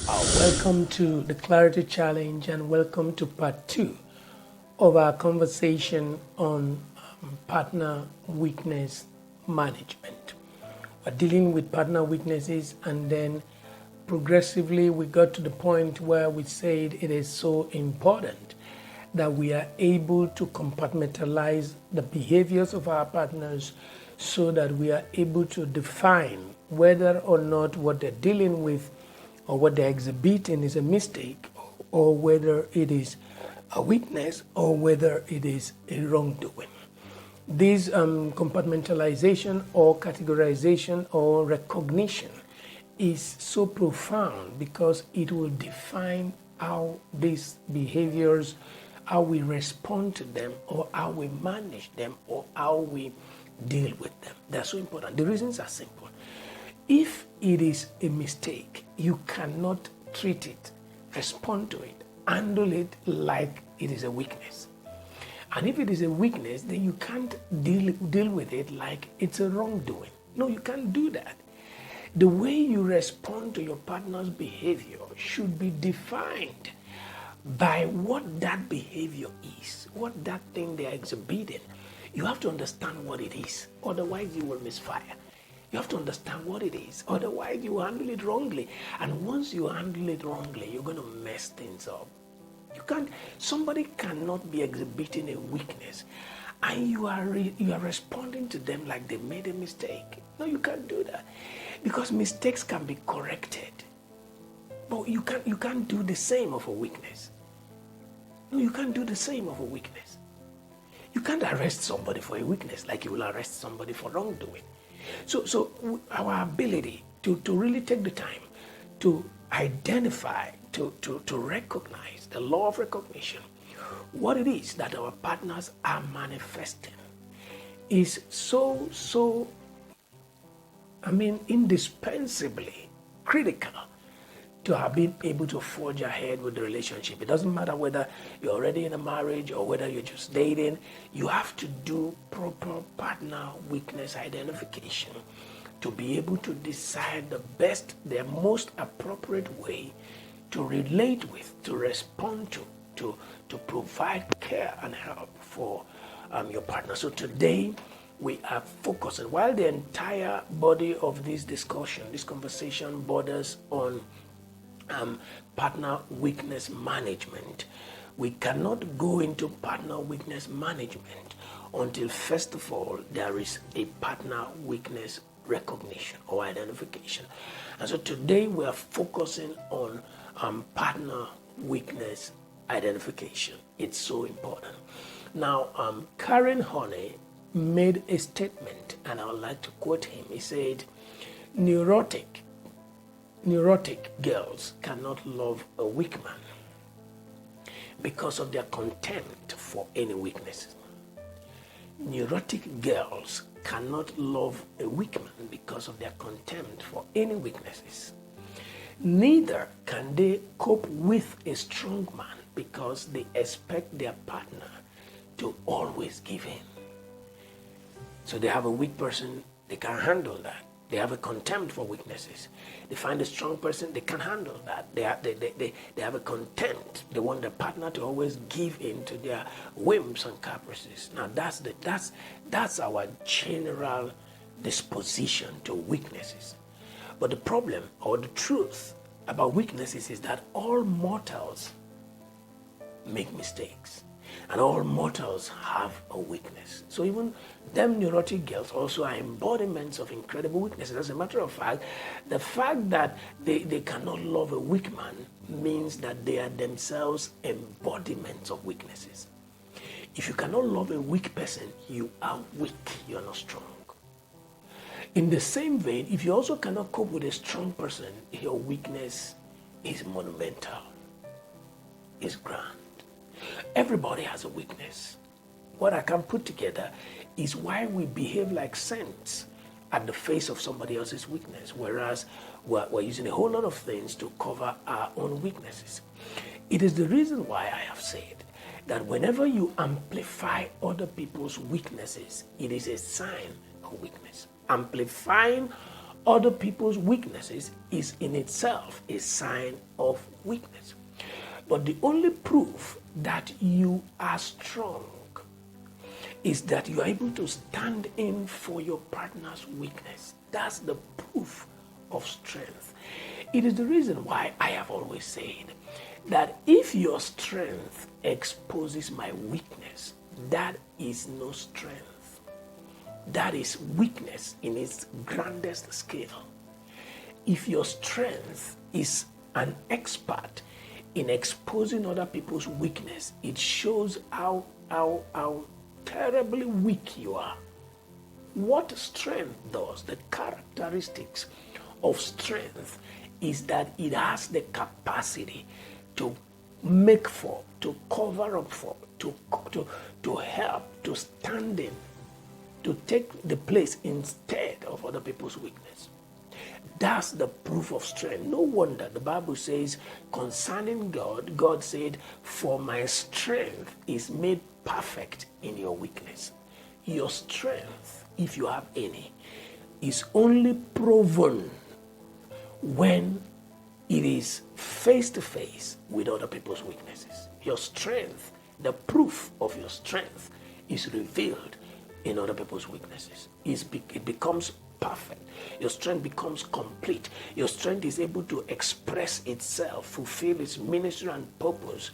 Welcome to the Clarity Challenge and welcome to part 2 of our conversation on partner weakness management. We're dealing with partner weaknesses, and then progressively we got to the point where we said it is so important that we are able to compartmentalize the behaviors of our partners so that we are able to define whether or not what they're dealing with or what they're exhibiting is a mistake, or whether it is a weakness, or whether it is a wrongdoing. This compartmentalization or categorization or recognition is so profound because it will define how these behaviors, how we respond to them, or how we manage them, or how we deal with them. They're so important. The reasons are simple. If it is a mistake, you cannot treat it, respond to it, handle it like it is a weakness. And if it is a weakness, then you can't deal with it like it's a wrongdoing. No, you can't do that. The way you respond to your partner's behavior should be defined by what that behavior is, what that thing they are exhibiting. You have to understand what it is, otherwise you will misfire. You have to understand what it is, otherwise you handle it wrongly. And once you handle it wrongly, you're going to mess things up. Somebody cannot be exhibiting a weakness and you are responding to them like they made a mistake. No, you can't do that, because mistakes can be corrected. But you can't do the same of a weakness. No, you can't do the same of a weakness. You can't arrest somebody for a weakness like you will arrest somebody for wrongdoing. So our ability to really take the time to identify, to recognize the law of recognition, what it is that our partners are manifesting, is so indispensably critical to have been able to forge ahead with the relationship. It doesn't matter whether you're already in a marriage or whether you're just dating. You have to do proper partner weakness identification to be able to decide the most appropriate way to relate with, to respond to provide care and help for your partner. So today we are focusing, while the entire body of this discussion, this conversation borders on partner weakness management, we cannot go into partner weakness management until first of all there is a partner weakness recognition or identification. And so today we are focusing on partner weakness identification. It's so important. Now, Karen Honey made a statement, and I would like to quote him. He said, neurotic girls cannot love a weak man because of their contempt for any weaknesses. Neurotic girls cannot love a weak man because of their contempt for any weaknesses. Neither can they cope with a strong man because they expect their partner to always give in. So they have a weak person, they can't handle that. They have a contempt for weaknesses. They find a strong person, they can't handle that. They have a contempt. They want their partner to always give in to their whims and caprices. Now that's our general disposition to weaknesses. But the problem or the truth about weaknesses is that all mortals make mistakes. And all mortals have a weakness. So even them neurotic girls also are embodiments of incredible weaknesses. As a matter of fact, the fact that they cannot love a weak man means that they are themselves embodiments of weaknesses. If you cannot love a weak person, you are weak, you are not strong. In the same vein, if you also cannot cope with a strong person, your weakness is monumental, is grand. Everybody has a weakness. What I can put together is why we behave like saints at the face of somebody else's weakness, whereas we're using a whole lot of things to cover our own weaknesses. It is the reason why I have said that whenever you amplify other people's weaknesses, it is a sign of weakness. Amplifying other people's weaknesses is in itself a sign of weakness. But the only proof that you are strong is that you are able to stand in for your partner's weakness. That's the proof of strength. It is the reason why I have always said that if your strength exposes my weakness, that is no strength. That is weakness in its grandest scale. If your strength is an expert in exposing other people's weakness, it shows how terribly weak you are. What strength does, the characteristics of strength, is that it has the capacity to make for, to cover up for, to help, to stand in, to take the place instead of other people's weakness. That's the proof of strength. No wonder the Bible says concerning God, God said, "For my strength is made perfect in your weakness." Your strength, if you have any, is only proven when it is face to face with other people's weaknesses. Your strength, the proof of your strength, is revealed in other people's weaknesses. It becomes perfect. Your strength becomes complete. Your strength is able to express itself, fulfill its ministry and purpose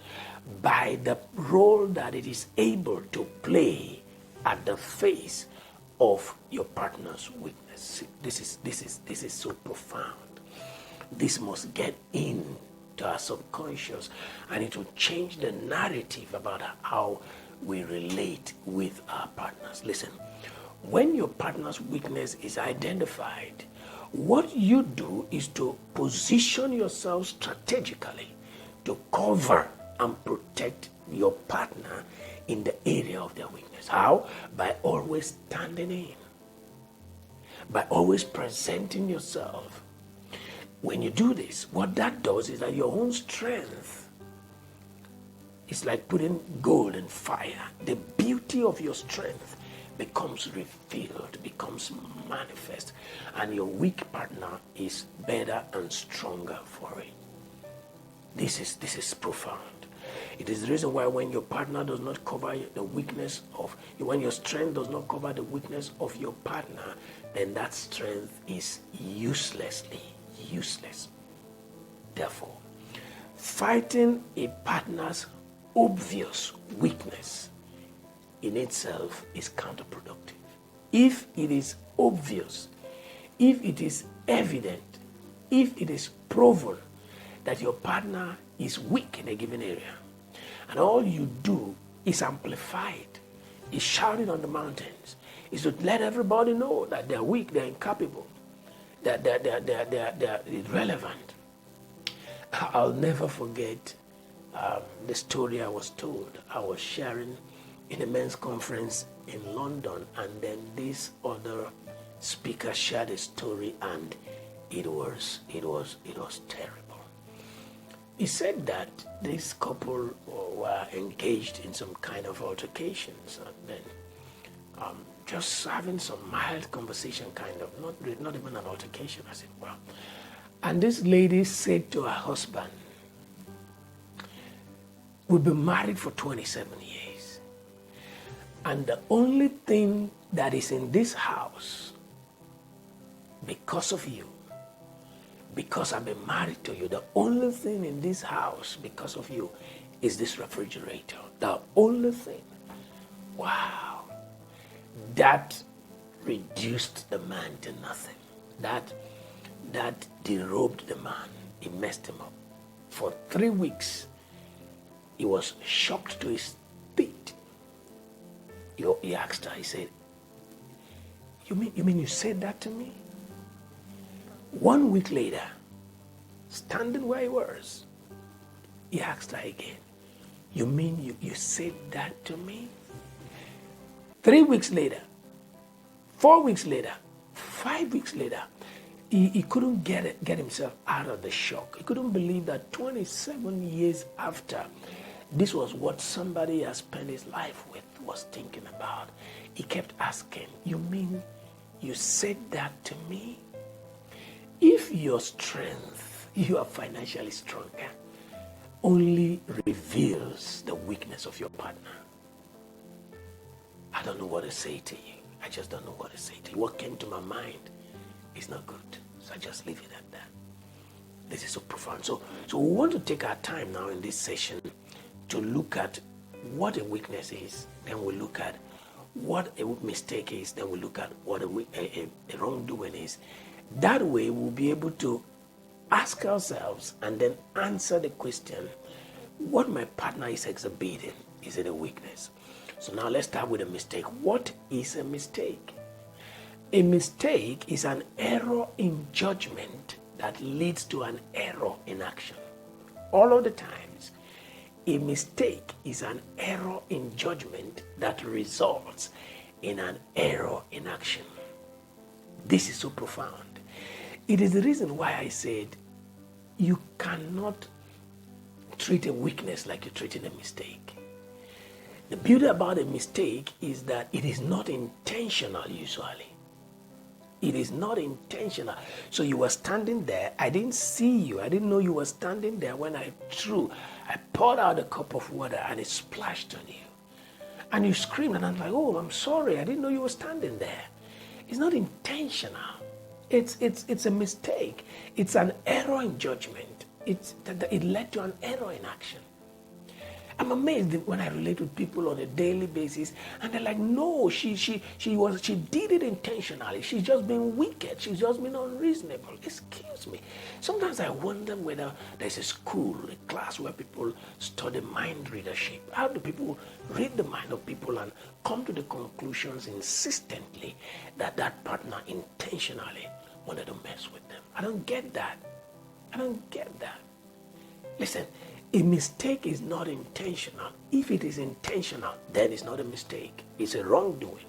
by the role that it is able to play at the face of your partner's weakness. This is so profound. This must get into our subconscious, and it will change the narrative about how we relate with our partners. Listen, when your partner's weakness is identified, what you do is to position yourself strategically to cover and protect your partner in the area of their weakness. How? By always standing in, by always presenting yourself. When you do this, what that does is that your own strength is like putting gold in fire. The beauty of your strength becomes revealed, becomes manifest, and your weak partner is better and stronger for it. This is profound. It is the reason why when your partner does not cover the weakness of, when your strength does not cover the weakness of your partner, then that strength is uselessly useless. Therefore, fighting a partner's obvious weakness in itself is counterproductive. If it is obvious, if it is evident, if it is proven that your partner is weak in a given area, and all you do is amplify it, is shout it on the mountains, is to let everybody know that they're weak, they're incapable, that they're irrelevant. I'll never forget the story I was told. I was sharing in a men's conference in London, and then this other speaker shared a story, and it was terrible. He said that this couple were engaged in some kind of altercations, and then just having some mild conversation, kind of, not even an altercation, as it were. And this lady said to her husband, "We've been married for 27 years. And the only thing that is in this house, because of you, because I've been married to you, the only thing in this house, because of you, is this refrigerator. The only thing." Wow. That reduced the man to nothing. That derobed the man. It messed him up. For 3 weeks, he was shocked to his feet. He asked her, he said, you mean you said that to me?" 1 week later, standing where he was, he asked her again, "You mean you said that to me?" 3 weeks later, 4 weeks later, 5 weeks later, he couldn't get himself out of the shock. He couldn't believe that 27 years after, this was what somebody he has spent his life with was thinking about. He kept asking, "You mean you said that to me?" if your strength, you are financially stronger, only reveals the weakness of your partner. I don't know what to say to you. I just don't know what to say to you. What came to my mind is not good. So I just leave it at that. This is so profound. So we want to take our time now in this session to look at what a weakness is. Then we'll look at what a mistake is. Then we'll look at what a wrongdoing is. That way we'll be able to ask ourselves and then answer the question, what my partner is exhibiting, is it a weakness? So now let's start with a mistake. What is a mistake? A mistake is an error in judgment that leads to an error in action. All of the times, a mistake is an error in judgment that results in an error in action. This is so profound. It is the reason why I said you cannot treat a weakness like you're treating a mistake. The beauty about a mistake is that it is not intentional usually. It is not intentional. So you were standing there. I didn't see you. I didn't know you were standing there when I poured out a cup of water and it splashed on you. And you screamed and I'm like, oh, I'm sorry. I didn't know you were standing there. It's not intentional. It's a mistake. It's an error in judgment. It led to an error in action. I'm amazed when I relate with people on a daily basis, and they're like, "No, she did it intentionally. She's just been wicked. She's just been unreasonable." Excuse me. Sometimes I wonder whether there's a school, a class where people study mind readership. How do people read the mind of people and come to the conclusions insistently that that partner intentionally wanted to mess with them? I don't get that. I don't get that. Listen. A mistake is not intentional. If it is intentional, then it's not a mistake. It's a wrongdoing,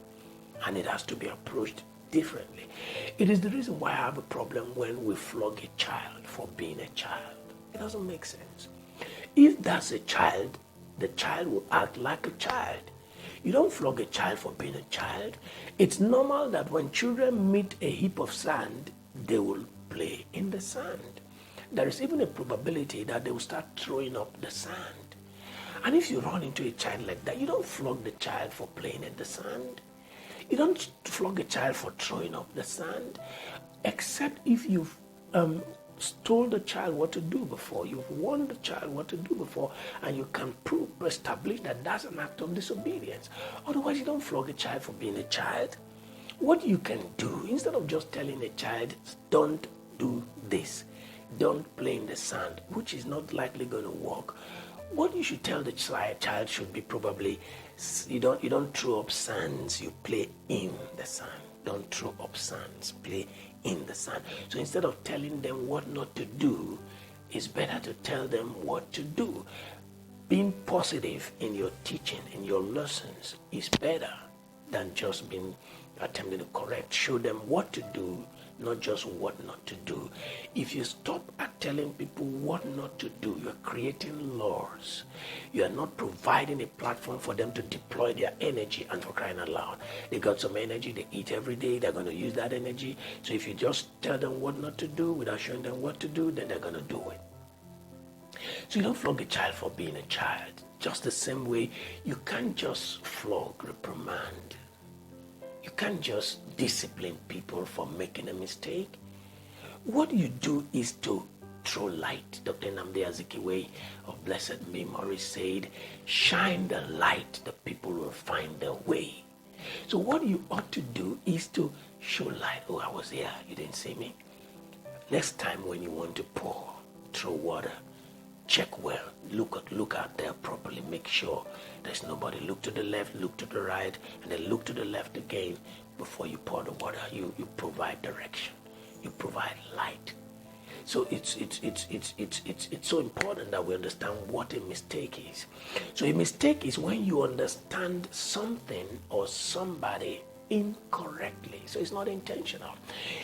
and it has to be approached differently. It is the reason why I have a problem when we flog a child for being a child. It doesn't make sense. If that's a child, the child will act like a child. You don't flog a child for being a child. It's normal that when children meet a heap of sand, they will play in the sand. There is even a probability that they will start throwing up the sand. And if you run into a child like that, you don't flog the child for playing in the sand. You don't flog a child for throwing up the sand, except if you've told the child what to do before, you've warned the child what to do before, and you can establish that that's an act of disobedience. Otherwise, you don't flog a child for being a child. What you can do, instead of just telling a child, don't do this, don't play in the sand, which is not likely going to work. What you should tell the child should be probably, you don't throw up sands, you play in the sand. Don't throw up sands, play in the sand. So instead of telling them what not to do, it's better to tell them what to do. Being positive in your teaching, in your lessons, is better than just attempting to correct. Show them what to do, not just what not to do. If you stop at telling people what not to do, you're creating laws. You are not providing a platform for them to deploy their energy. And for crying out loud, they got some energy, they eat every day, they're going to use that energy. So if you just tell them what not to do without showing them what to do, then they're going to do it. So you don't flog a child for being a child. Just the same way, you can't just flog, reprimand. You can't just discipline people for making a mistake. What you do is to throw light. Dr. Nnamdi Azikiwe of blessed memory said, shine the light, the people will find their way. So what you ought to do is to show light. Oh, I was here, you didn't see me. Next time when you want to pour, throw water, check well, look out there properly, make sure there's nobody. Look to the left, look to the right, and then look to the left again before you pour the water. You provide direction, you provide light. So it's so important that we understand what a mistake is. So a mistake is when you understand something or somebody incorrectly. So it's not intentional.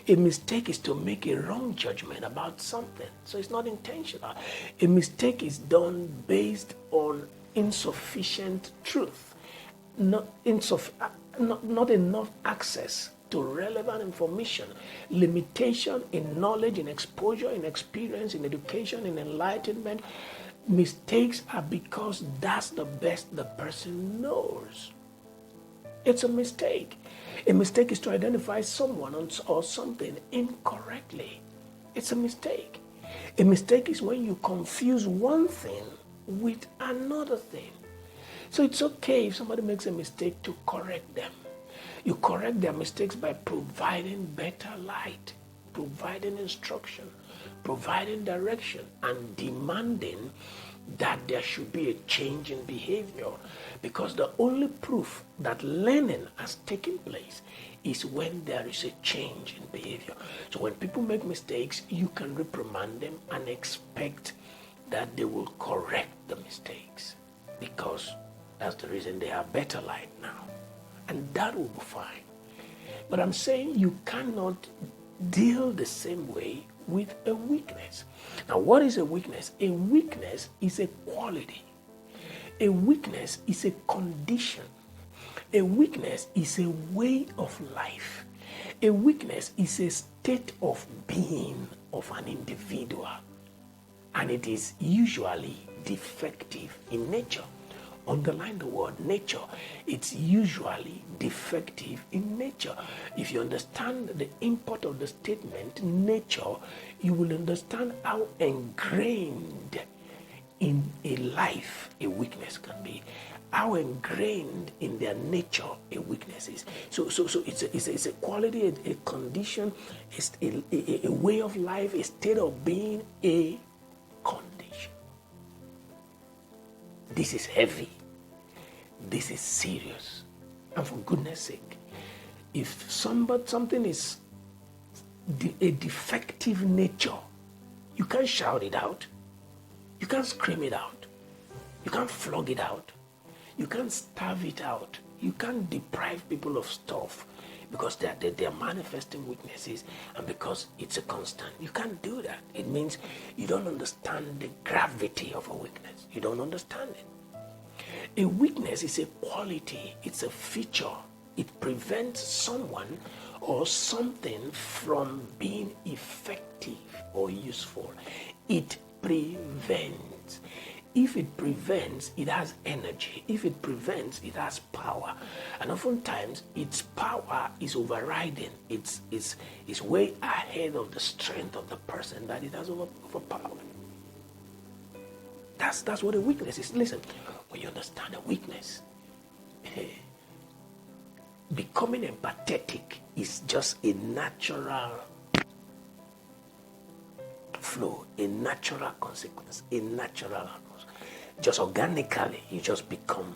A mistake is to make a wrong judgment about something. So it's not intentional. A mistake is done based on insufficient truth, not enough access to relevant information, limitation in knowledge, in exposure, in experience, in education, in enlightenment. Mistakes are because that's the best the person knows. It's a mistake. A mistake is to identify someone or something incorrectly. It's a mistake. A mistake is when you confuse one thing with another thing. So it's okay if somebody makes a mistake to correct them. You correct their mistakes by providing better light, providing instruction, providing direction, and demanding that there should be a change in behavior. Because the only proof that learning has taken place is when there is a change in behavior. So when people make mistakes, you can reprimand them and expect that they will correct the mistakes, because that's the reason they have better light now. And that will be fine. But I'm saying you cannot deal the same way with a weakness. Now, what is a weakness? A weakness is a quality. A weakness is a condition. A weakness is a way of life. A weakness is a state of being of an individual. And it is usually defective in nature. Underline the word nature. It's usually defective in nature. If you understand the import of the statement nature, you will understand how ingrained in a life a weakness can be, how ingrained in their nature a weakness is. So it's a quality, a condition, it's a way of life, a state of being, a condition. This is heavy. This is serious. And for goodness sake, if something is a defective nature, you can't shout it out. You can't scream it out. You can't flog it out. You can't starve it out. You can't deprive people of stuff because they're manifesting weaknesses and because it's a constant. You can't do that. It means you don't understand the gravity of a weakness. You don't understand it. A weakness is a quality, it's a feature. It prevents someone or something from being effective or useful. It prevents. If it prevents, it has energy. If it prevents, it has power. And oftentimes, its power is overriding. It's way ahead of the strength of the person that it has overpowered. That's what a weakness is. Listen, when you understand a weakness, becoming empathetic is just a natural flow, a natural consequence, a natural outcome. Just organically, you just become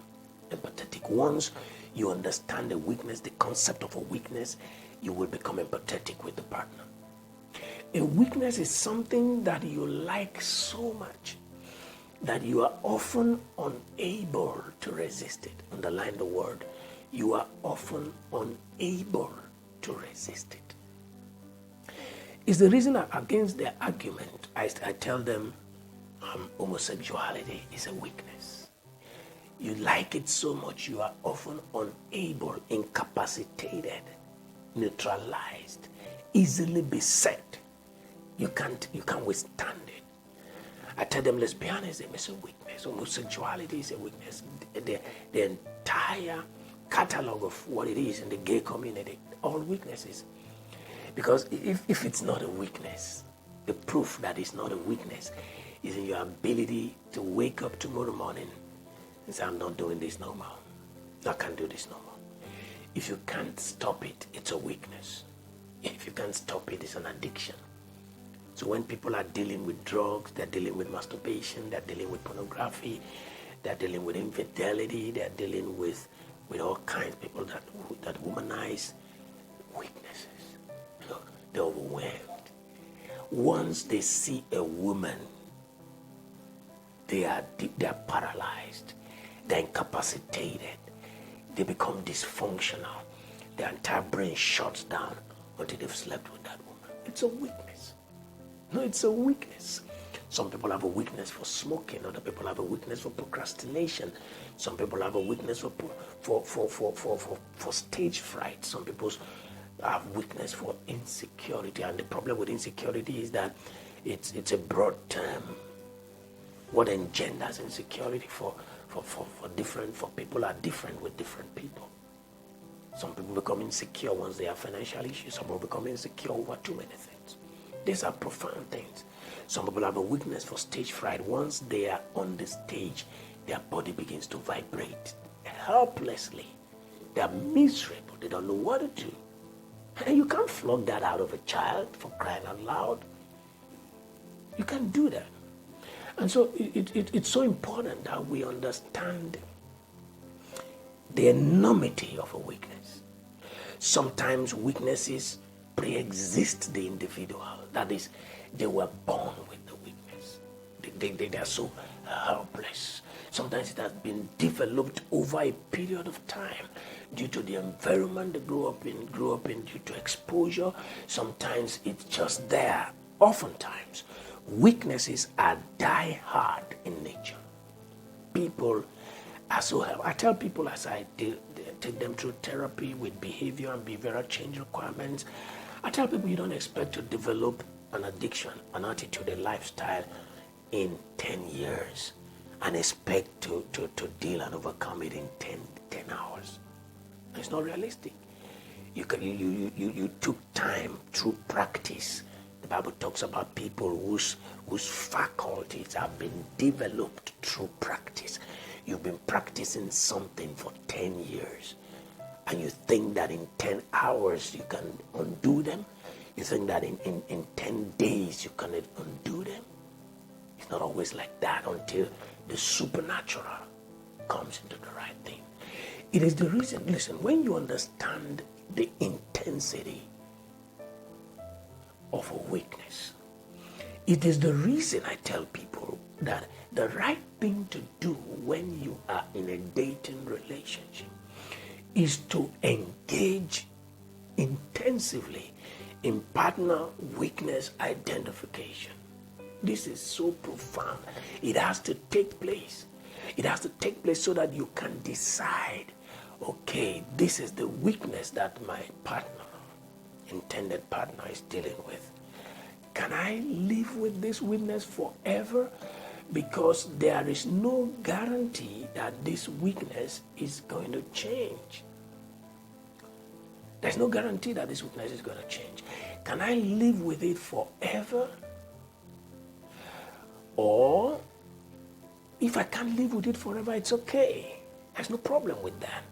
empathetic. Once you understand the weakness, the concept of a weakness, you will become empathetic with the partner. A weakness is something that you like so much that you are often unable to resist it. Underline the word. You are often unable to resist it. It's the reason against their argument. I tell them homosexuality is a weakness. You like it so much you are often unable, incapacitated, neutralized, easily beset. You can't withstand it. I tell them lesbianism is a weakness. Homosexuality is a weakness. The entire catalog of what it is in the gay community, all weaknesses. Because if it's not a weakness, the proof that it's not a weakness is in your ability to wake up tomorrow morning and say, I'm not doing this no more. I can't do this no more. If you can't stop it, it's a weakness. If you can't stop it, it's an addiction. So when people are dealing with drugs, they're dealing with masturbation, they're dealing with pornography, they're dealing with infidelity, they're dealing with all kinds of people that womanize weaknesses. They're overwhelmed. Once they see a woman, they are paralyzed, they're incapacitated, they become dysfunctional. Their entire brain shuts down until they've slept with that woman. It's a weakness. No, it's a weakness. Some people have a weakness for smoking. Other people have a weakness for procrastination. Some people have a weakness for stage fright. Some people's I have weakness for insecurity. And the problem with insecurity is that it's a broad term. What engenders insecurity for people are different with different people. Some people become insecure once they have financial issues. Some people become insecure over too many things. These are profound things. Some people have a weakness for stage fright. Once they are on the stage, their body begins to vibrate helplessly. They are miserable. They don't know what to do. And you can't flog that out of a child, for crying out loud. You can't do that. And so it's so important that we understand the enormity of a weakness. Sometimes weaknesses pre-exist the individual. That is, they were born with the weakness. They are so helpless. Sometimes it has been developed over a period of time due to the environment they grew up in due to exposure. Sometimes it's just there. Oftentimes, weaknesses are die-hard in nature. People are so helpful. I tell people as I take them through therapy with behavior and behavioral change requirements, I tell people you don't expect to develop an addiction, an attitude, a lifestyle in 10 years and expect to deal and overcome it in 10 hours. It's not realistic. You took time through practice. The Bible talks about people whose faculties have been developed through practice. You've been practicing something for 10 years, and you think that in 10 hours you can undo them? You think that in 10 days you can undo them? It's not always like that until the supernatural comes into the right thing. It is the reason, listen, when you understand the intensity of a weakness, it is the reason I tell people that the right thing to do when you are in a dating relationship is to engage intensively in partner weakness identification. This is so profound. It has to take place. It has to take place so that you can decide, okay, this is the weakness that my partner, intended partner, is dealing with. Can I live with this weakness forever? Because there is no guarantee that this weakness is going to change. There's no guarantee that this weakness is going to change. Can I live with it forever? Or if I can't live with it forever, it's okay. There's no problem with that.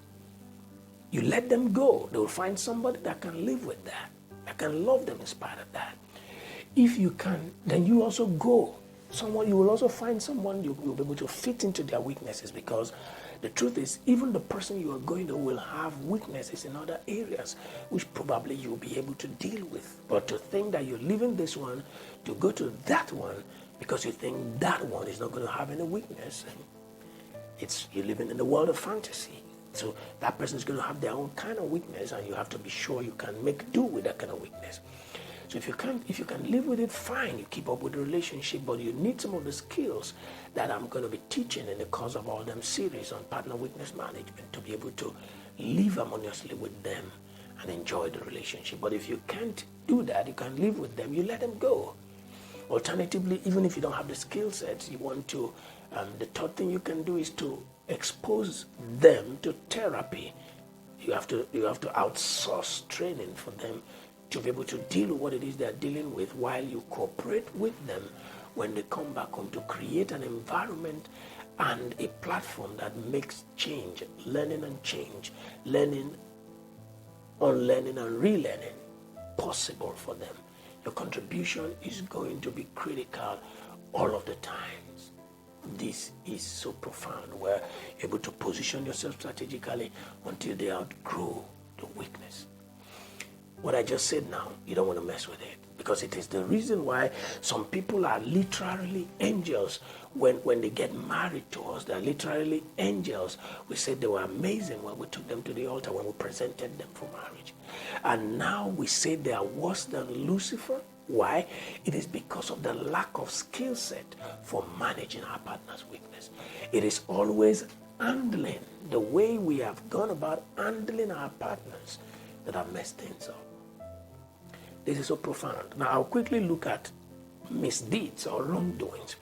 You let them go. They will find somebody that can live with that, that can love them in spite of that. If you can, then you also go. You will also find someone you'll be able to fit into their weaknesses, because the truth is, even the person you are going to will have weaknesses in other areas, which probably you'll be able to deal with. But to think that you're leaving this one to go to that one because you think that one is not going to have any weakness, you're living in the world of fantasy. So that person is going to have their own kind of weakness, and you have to be sure you can make do with that kind of weakness. So if you can live with it, fine, you keep up with the relationship, but you need some of the skills that I'm going to be teaching in the course of all them series on partner weakness management to be able to live harmoniously with them and enjoy the relationship. But if you can't do that, you can't live with them, you let them go. Alternatively, even if you don't have the skill sets, you want to, the third thing you can do is to expose them to therapy. You have to outsource training for them to be able to deal with what it is they're dealing with, while you cooperate with them when they come back home, to create an environment and a platform that makes change, learning and change, learning, unlearning and relearning possible for them. Your contribution is going to be critical all of the times. This is so profound, where you're able to position yourself strategically until they outgrow the weakness. What I just said now, you don't want to mess with it, because it is the reason why some people are literally angels when they get married to us. They're literally angels. We said they were amazing when we took them to the altar, when we presented them for marriage. And now we say they are worse than Lucifer. Why? It is because of the lack of skill set for managing our partner's weakness. It is always handling, the way we have gone about handling our partners, that have messed things up. This is so profound. Now, I'll quickly look at misdeeds or wrongdoings.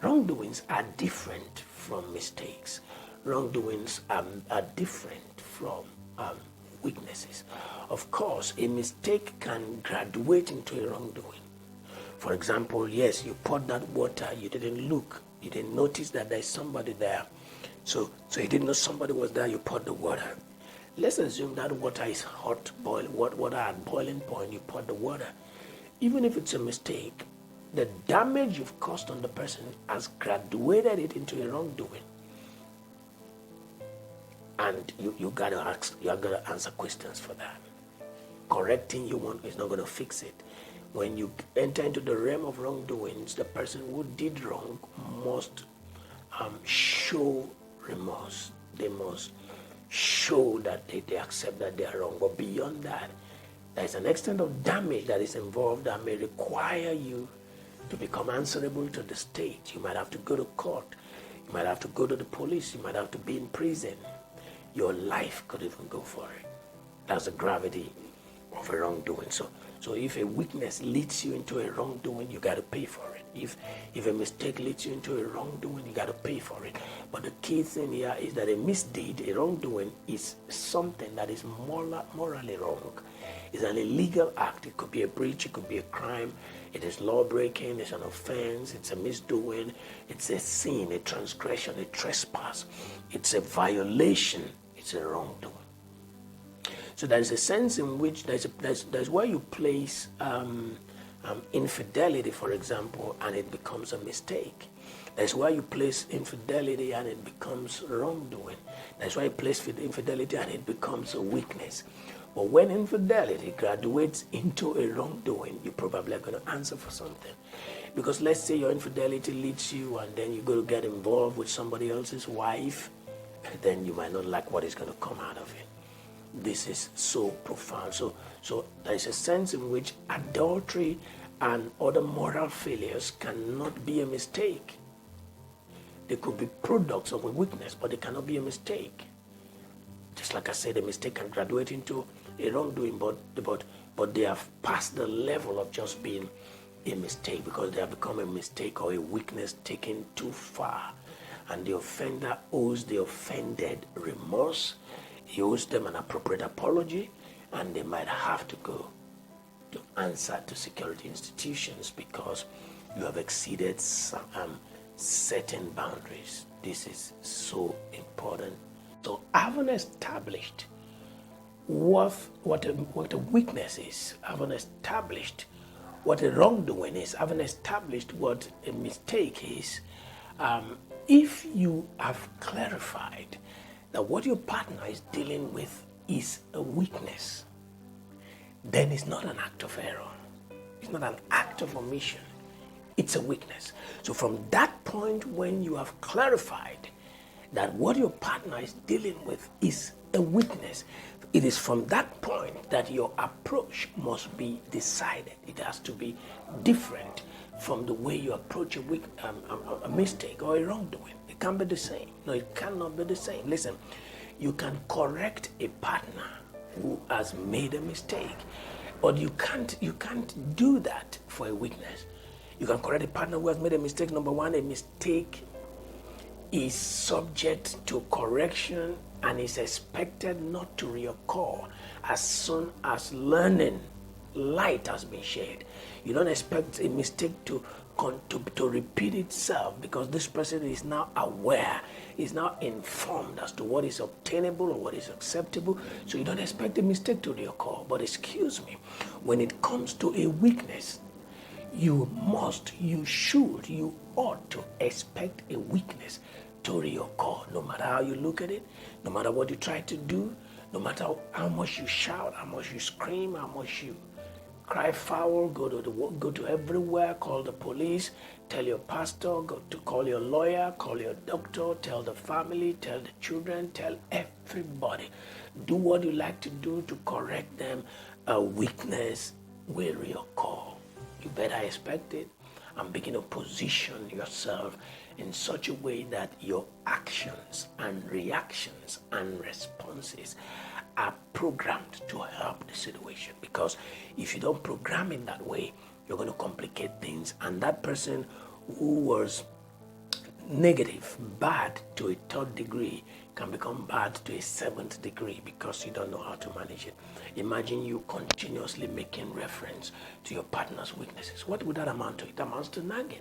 Wrongdoings are different from mistakes. Wrongdoings are different from weaknesses. Of course, a mistake can graduate into a wrongdoing. For example, yes, you poured that water, you didn't look, you didn't notice that there's somebody there. So you didn't know somebody was there, you poured the water. Let's assume that water is hot, water at boiling point, you poured the water. Even if it's a mistake, the damage you've caused on the person has graduated it into a wrongdoing. And you gotta answer questions for that. Correcting you want is not gonna fix it. When you enter into the realm of wrongdoings, the person who did wrong must show remorse. They must show that they accept that they are wrong. But beyond that, there is an extent of damage that is involved that may require you to become answerable to the state. You might have to go to court. You might have to go to the police. You might have to be in prison. Your life could even go for it. That's the gravity of a wrongdoing. So if a weakness leads you into a wrongdoing, you got to pay for it. If a mistake leads you into a wrongdoing, you got to pay for it. But the key thing here is that a misdeed, a wrongdoing, is something that is morally wrong. It's an illegal act. It could be a breach, it could be a crime. It is law breaking, it's an offense, it's a misdoing, it's a sin, a transgression, a trespass. It's a violation, it's a wrongdoing. So there is a sense in which there's where you place infidelity, for example, and it becomes a mistake. That's why you place infidelity and it becomes wrongdoing. That's why you place infidelity and it becomes a weakness. But when infidelity graduates into a wrongdoing, you probably are going to answer for something. Because let's say your infidelity leads you and then you go to get involved with somebody else's wife, then you might not like what is going to come out of it. This is so profound. So there is a sense in which adultery and other moral failures cannot be a mistake. They could be products of a weakness, but they cannot be a mistake. Just like I said, a mistake can graduate into a wrongdoing, but they have passed the level of just being a mistake because they have become a mistake or a weakness taken too far. And the offender owes the offended remorse. He owes them an appropriate apology, and they might have to go to answer to security institutions because you have exceeded some certain boundaries. This is so important. So having established what a weakness is, having established what a wrongdoing is, having established what a mistake is, if you have clarified that what your partner is dealing with is a weakness, then it's not an act of error. It's not an act of omission. It's a weakness. So from that point when you have clarified that what your partner is dealing with is a weakness, it is from that point that your approach must be decided. It has to be different from the way you approach a mistake or a wrongdoing. It can't be the same. No, it cannot be the same. Listen, you can correct a partner who has made a mistake, but you can't do that for a weakness. You can correct a partner who has made a mistake. Number one, a mistake is subject to correction and is expected not to reoccur as soon as learning light has been shed. You don't expect a mistake to repeat itself because this person is now aware, is now informed as to what is obtainable or what is acceptable. So you don't expect a mistake to reoccur. But excuse me, when it comes to a weakness, you ought to expect a weakness to reoccur, no matter how you look at it, no matter what you try to do, no matter how much you shout, how much you scream, how much you cry foul, go to everywhere, call the police, tell your pastor, call your lawyer, call your doctor, tell the family, tell the children, tell everybody. Do what you like to do to correct them. A weakness will reoccur. You better expect it and begin to position yourself in such a way that your actions and reactions and responses are programmed to help the situation. Because if you don't program it that way, you're going to complicate things. And that person who was negative, bad to a third degree, can become bad to a seventh degree because you don't know how to manage it. Imagine you continuously making reference to your partner's weaknesses. What would that amount to? It amounts to nagging.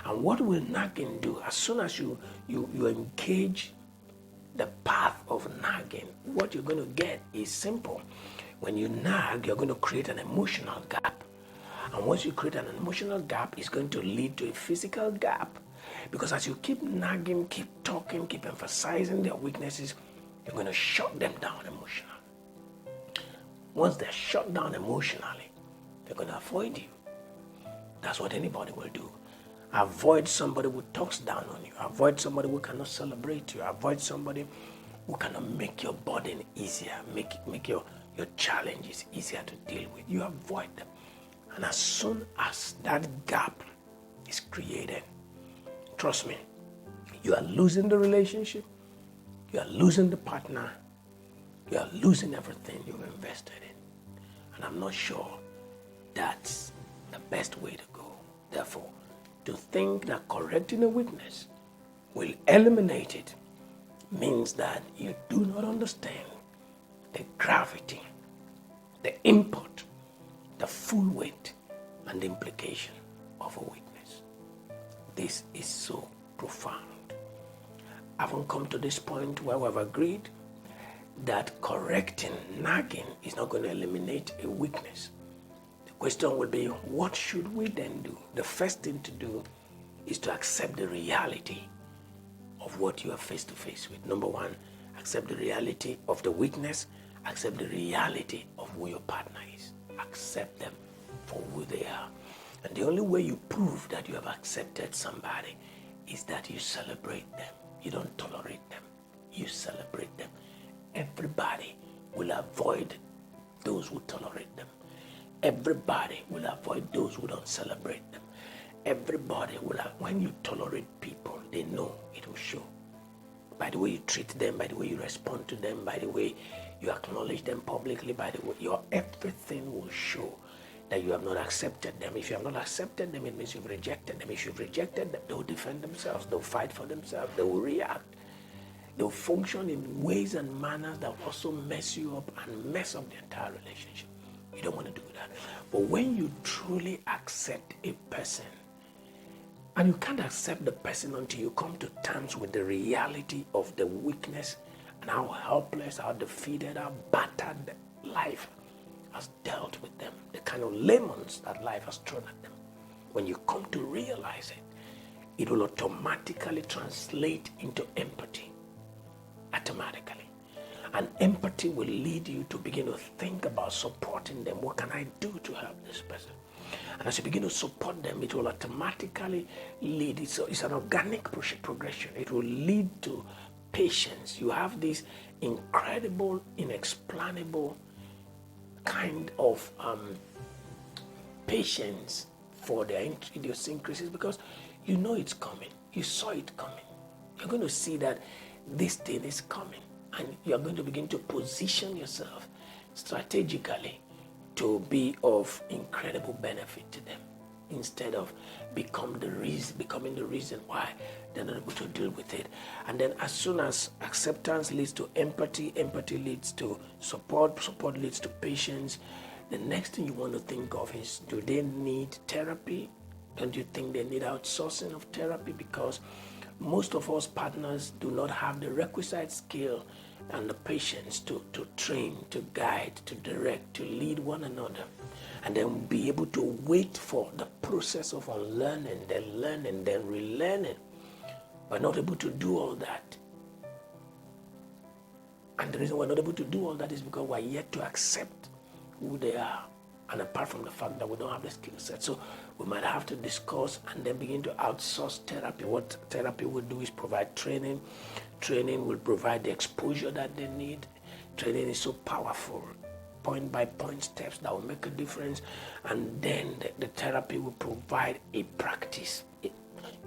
And what will nagging do? As soon as you engage the path of nagging, what you're going to get is simple. When you nag, you're going to create an emotional gap. And once you create an emotional gap, it's going to lead to a physical gap. Because as you keep nagging, keep talking, keep emphasizing their weaknesses, you're going to shut them down emotionally. Once they're shut down emotionally, they're going to avoid you. That's what anybody will do. Avoid somebody who talks down on you. Avoid somebody who cannot celebrate you. Avoid somebody who cannot make your burden easier, make your challenges easier to deal with. You avoid them. And as soon as that gap is created, trust me, you are losing the relationship, you are losing the partner, you are losing everything you've invested in. And I'm not sure that's the best way to go. Therefore, to think that correcting a weakness will eliminate it means that you do not understand the gravity, the import, the full weight, and the implication of a weakness. This is so profound. Haven't come to this point where we've agreed that correcting, nagging is not going to eliminate a weakness. The question will be, what should we then do? The first thing to do is to accept the reality of what you are face to face with. Number one, accept the reality of the weakness. Accept the reality of who your partner is. Accept them for who they are. And the only way you prove that you have accepted somebody is that you celebrate them. You don't tolerate them. You celebrate them. Everybody will avoid those who tolerate them. Everybody will avoid those who don't celebrate them. Everybody will have, when you tolerate people, they know it will show. By the way you treat them, by the way you respond to them, by the way you acknowledge them publicly, by the way your everything will show that you have not accepted them. If you have not accepted them, it means you've rejected them. If you've rejected them, they'll defend themselves, they'll fight for themselves, they will react. They'll function in ways and manners that will also mess you up and mess up the entire relationship. You don't want to do that. But when you truly accept a person, and you can't accept the person until you come to terms with the reality of the weakness and how helpless, how defeated, how battered life has dealt with them, the kind of lemons that life has thrown at them. When you come to realize it, it will automatically translate into empathy. Automatically. And empathy will lead you to begin to think about supporting them. What can I do to help this person? And as you begin to support them, it will automatically lead. It's an organic progression. It will lead to patience. You have this incredible, inexplainable kind of patience for their idiosyncrasies because you know it's coming. You saw it coming. You're going to see that this thing is coming, and you're going to begin to position yourself strategically to be of incredible benefit to them instead of becoming the reason why they're not able to deal with it. And then as soon as acceptance leads to empathy, empathy leads to support, support leads to patience, the next thing you want to think of is, do they need therapy? Don't you think they need outsourcing of therapy? Because most of us partners do not have the requisite skill and the patience to train, to guide, to direct, to lead one another, and then be able to wait for the process of unlearning, then learning, then relearning. We're not able to do all that. And the reason we're not able to do all that is because we're yet to accept who they are. And apart from the fact that we don't have the skill set. So we might have to discuss and then begin to outsource therapy. What therapy will do is provide training. Training will provide the exposure that they need. Training is so powerful. Point by point steps that will make a difference. And then the therapy will provide a practice.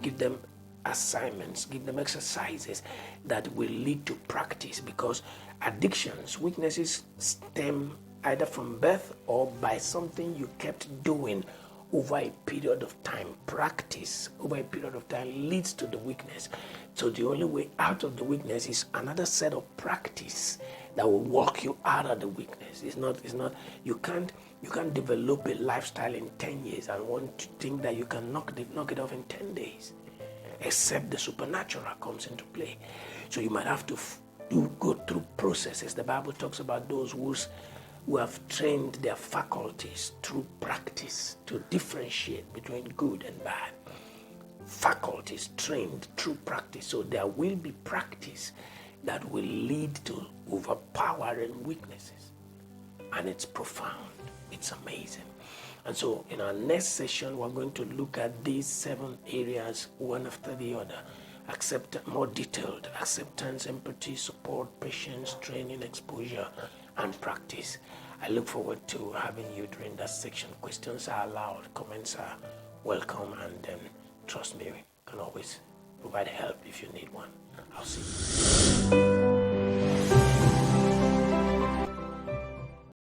Give them assignments, give them exercises that will lead to practice, because addictions, weaknesses stem either from birth or by something you kept doing over a period of time. Practice over a period of time leads to the weakness. So the only way out of the weakness is another set of practice that will walk you out of the weakness. It's not you can't develop a lifestyle in 10 years and want to think that you can knock it off in 10 days, except the supernatural comes into play. So you might have to go through processes. The Bible talks about those who have trained their faculties through practice to differentiate between good and bad. Faculties trained through practice. So there will be practice that will lead to overpowering weaknesses. And it's profound. It's amazing. And so in our next session, we're going to look at these 7 areas, one after the other. More detailed: acceptance, empathy, support, patience, training, exposure, and practice. I look forward to having you during that section. Questions are allowed, comments are welcome, and trust me, we can always provide help if you need one. I'll see you.